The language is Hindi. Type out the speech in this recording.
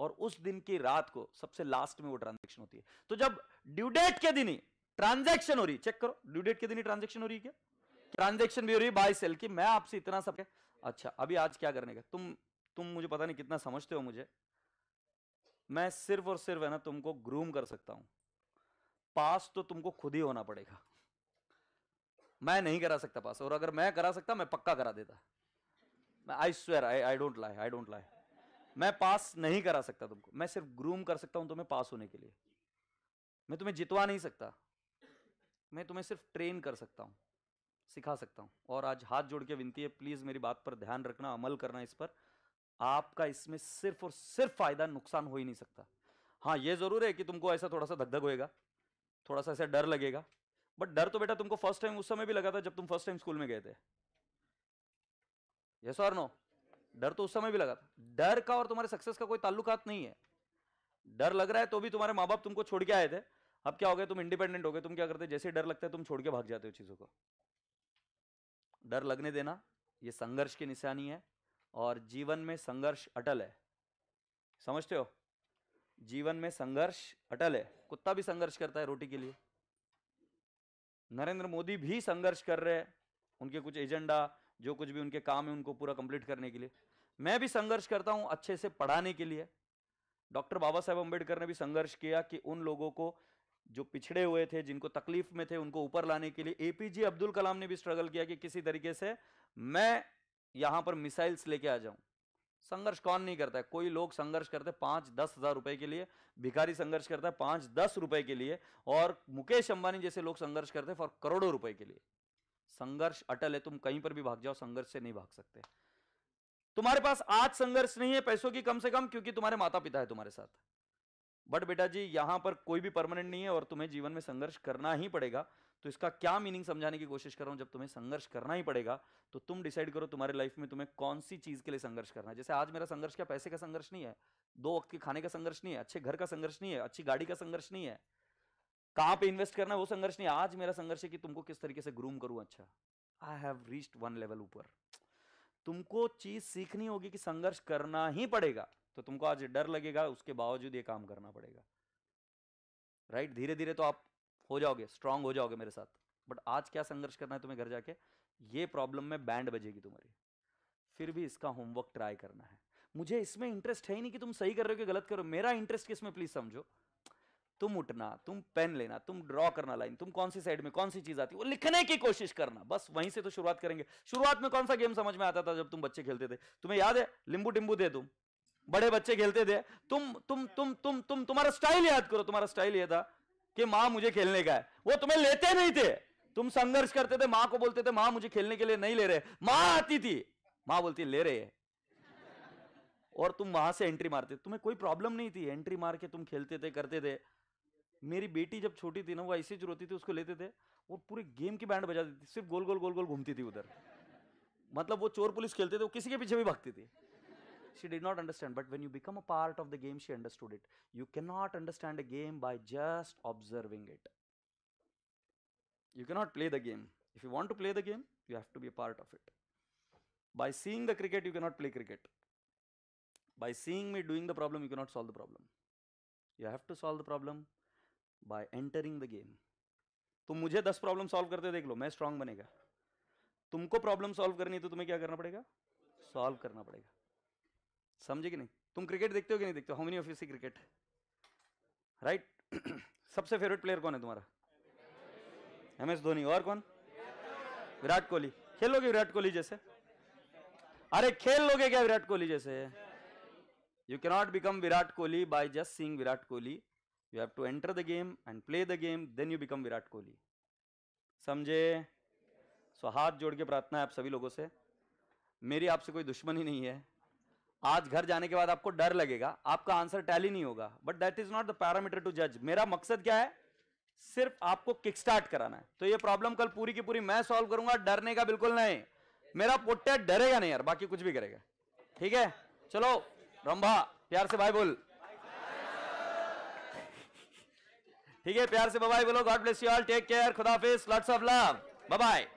और उस दिन की रात को सबसे लास्ट में वो ट्रांजैक्शन होती है। तो जब ड्यू डेट के दिन ही ट्रांजैक्शन हो रही, चेक करो, ड्यू डेट के दिन ही ट्रांजैक्शन हो रही है क्या? ट्रांजैक्शन भी हो रही है बाय सेल की। मैं आपसे इतना सब, अच्छा अभी आज क्या करने का, तुम मुझे पता नहीं कितना समझते हो मुझे, मैं सिर्फ और सिर्फ है ना तुमको ग्रूम कर सकता हूं, पास तो तुमको खुद ही होना पड़ेगा, मैं नहीं करा सकता पास, और अगर मैं करा सकता मैं पक्का करा देता। I swear, I don't lie, I don't lie, मैं पास नहीं करा सकता तुमको, मैं सिर्फ ग्रूम कर सकता हूं तुम्हें पास होने के लिए। मैं तुम्हें जितवा नहीं सकता, मैं तुम्हें सिर्फ ट्रेन कर सकता हूं, सिखा सकता हूं। और आज हाथ जोड़ के विनती है, प्लीज मेरी बात पर ध्यान रखना, अमल करना इस पर। आपका इसमें सिर्फ और सिर्फ फायदा, नुकसान हो ही नहीं सकता। हाँ ये जरूर है कि तुमको ऐसा थोड़ा सा धक धक होएगा, थोड़ा सा ऐसा डर लगेगा, बट डर तो बेटा तुमको फर्स्ट टाइम उस समय भी लगा था जब तुम फर्स्ट टाइम स्कूल में गए थे। यस और नो? डर तो उस समय भी लगा था। डर का और तुम्हारे सक्सेस का कोई ताल्लुकात नहीं है। डर लग रहा है तो भी तुम्हारे माँ बाप तुमको छोड़ के आए थे, अब क्या हो गया, तुम इंडिपेंडेंट हो गए, तुम क्या करते, जैसे डर लगता है तुम छोड़ के भाग जाते हो चीजों को। डर लगने देना, ये संघर्ष की निशानी है, और जीवन में संघर्ष अटल है, समझते हो? जीवन में संघर्ष अटल है। कुत्ता भी संघर्ष करता है रोटी के लिए, नरेंद्र मोदी भी संघर्ष कर रहे हैं उनके कुछ एजेंडा, जो कुछ भी उनके काम है उनको पूरा कंप्लीट करने के लिए। मैं भी संघर्ष करता हूं अच्छे से पढ़ाने के लिए। डॉक्टर बाबा साहेब अंबेडकर ने भी संघर्ष किया कि उन लोगों को जो पिछड़े हुए थे, जिनको तकलीफ में थे, उनको ऊपर लाने के लिए। एपीजे अब्दुल कलाम ने भी स्ट्रगल किया कि किसी तरीके से मैं यहां पर मिसाइल्स लेके आ जाऊं। संघर्ष कौन नहीं करता है? कोई लोग संघर्ष करते 5-10 हजार रुपए के लिए, भिखारी संघर्ष करता है 5-10 रुपए के लिए, और मुकेश अंबानी जैसे लोग संघर्ष करते हैं फॉर करोड़ों रुपए के लिए। संघर्ष अटल है, तुम कहीं पर भी भाग जाओ, संघर्ष से नहीं भाग सकते। तुम्हारे पास आज संघर्ष नहीं है पैसों की, कम से कम, क्योंकि तुम्हारे माता पिता है तुम्हारे साथ, बट बेटा जी यहां पर कोई भी परमानेंट नहीं है और तुम्हें जीवन में संघर्ष करना ही पड़ेगा। तो इसका क्या मीनिंग समझाने की कोशिश कर रहा हूं, जब तुम्हें संघर्ष करना ही पड़ेगा तो तुम डिसाइड करो तुम्हारे लाइफ में तुम्हें कौन सी चीज के लिए संघर्ष करना है। जैसे आज मेरा संघर्ष क्या, पैसे का संघर्ष नहीं है, 2 वक्त के खाने का संघर्ष नहीं है, अच्छे घर का संघर्ष नहीं है, अच्छी गाड़ी का संघर्ष नहीं है, कहां पे इन्वेस्ट करना है वो संघर्ष नहीं है। आज मेरा संघर्ष है कि तुमको किस तरीके से ग्रूम करूं। अच्छा, आई हैव रीच्ड 1 लेवल ऊपर। तुमको चीज सीखनी होगी कि संघर्ष करना ही पड़ेगा, तो तुमको आज डर लगेगा, उसके बावजूद ये काम करना पड़ेगा, राइट? धीरे धीरे तो आप हो जाओगे, स्ट्रांग हो जाओगे मेरे साथ, बट आज क्या संघर्ष करना है तुम्हें घर जाके, ये प्रॉब्लम में बैंड बजेगी तुम्हारी, फिर भी इसका होमवर्क ट्राई करना है। मुझे इसमें इंटरेस्ट है ही नहीं कि तुम सही कर रहे हो कि गलत करो, मेरा इंटरेस्ट किसमें प्लीज समझो। तुम उठना, तुम पेन लेना, तुम ड्रॉ करना लाइन, तुम कौन सी साइड में कौन सी चीज आती है वो लिखने की कोशिश करना, बस वहीं से तो शुरुआत करेंगे। शुरुआत में कौन सा गेम समझ में आता था जब तुम बच्चे खेलते थे? तुम्हें याद है? लिंबू टिम्बू दे, तुम बड़े बच्चे खेलते थे। तुम्हारा स्टाइल याद करो, तुम्हारा स्टाइल ये था कि मां मुझे खेलने का है, वो तुम्हें लेते नहीं थे, तुम संघर्ष करते थे, मां को बोलते थे मां मुझे खेलने के लिए नहीं ले रहे, मां आती थी, मां बोलती ले रहे हैं, और तुम वहां से एंट्री मारते। तुम्हें कोई प्रॉब्लम नहीं थी, एंट्री मार के तुम खेलते थे, करते थे। मेरी बेटी जब छोटी थी ना, वो ऐसी जो रोती थी उसको लेते थे और पूरे गेम की बैंड बजा देती थी, सिर्फ गोल गोल गोल गोल घूमती थी उधर, मतलब वो चोर पुलिस खेलते थे, वो किसी के पीछे भी भागती थी। She did not understand, but when you become a part of the game, she understood it. You cannot understand a game by just observing it. You cannot play the game. If you want to play the game, you have to be a part of it. By seeing the cricket, you cannot play cricket. By seeing me doing the problem, you cannot solve the problem. You have to solve the problem by entering the game. तुम मुझे 10 प्रॉब्लम सॉल्व करते देख लो, मैं स्ट्रांग बनेगा। तुमको प्रॉब्लम सॉल्व करनी है तो तुम्हें क्या करना पड़ेगा? सॉल्व करना पड़ेगा। समझे कि नहीं? तुम क्रिकेट देखते हो कि नहीं देखते हो? How many of you see cricket, right? सबसे फेवरेट प्लेयर कौन है तुम्हारा? MS धोनी। और कौन? विराट कोहली। खेलोगे विराट कोहली जैसे? अरे खेल लोगे क्या विराट कोहली जैसे? You cannot become Virat Kohli by just seeing Virat Kohli. You have to enter the game and play the game, then you become Virat Kohli. समझे? सो हाथ जोड़ के प्रार्थना है आप सभी लोगों से, मेरी आपसे कोई दुश्मनी नहीं है। आज घर जाने के बाद आपको डर लगेगा, आपका आंसर टैली नहीं होगा, but that is not the parameter to जज। मेरा मकसद क्या है? सिर्फ आपको किक स्टार्ट कराना है। तो ये प्रॉब्लम कल पूरी की पूरी मैं सॉल्व करूंगा, डरने का बिल्कुल नहीं। मेरा पोट्या डरेगा नहीं यार, बाकी कुछ भी करेगा, ठीक है? चलो रंभा, प्यार से बाय बोल, ठीक है? प्यार से बाय बोलो। God bless you all, take care, खुदा हाफिज, lots of love, bye bye.